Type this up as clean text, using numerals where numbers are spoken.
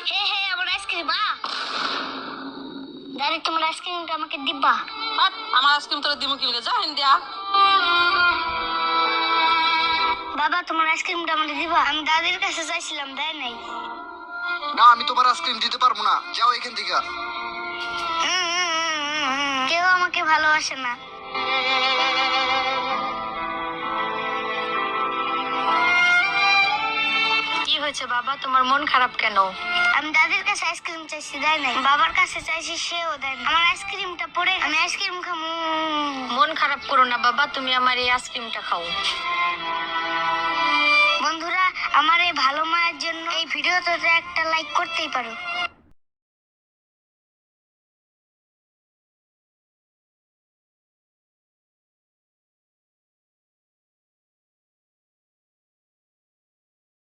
হে হে আমার আইসক্রিম দাদি তোমার আইসক্রিমটা আমাকে দিবা? আমার আইসক্রিম তোরা দিমু কি যা হিন্দিয়া। বাবা তোমার আইসক্রিমটা আমাকে দিবা? আমি দাদির কাছে চাইছিলাম, দেয় নাই। না, আমি তোমার আইসক্রিম দিতে পারবো না, যাও এখান থেকে। কেউ আমাকে ভালোবাসে না। কি হয়েছে বাবা, তোমার মন খারাপ কেন? আমি দাদির কাছে আইসক্রিম চাইছি, দেয় নাই। বাবার কাছে চাইছি, সেও দেয় না। আমার আইসক্রিমটা পড়ে, আমি আইসক্রিম খাবো। মন খারাপ করো না বাবা, তুমি আমার এই আইসক্রিমটা খাও। বন্ধুরা, আমার এই ভালো মায়ের জন্য এই ভিডিওতে একটা লাইক করতেই পারো।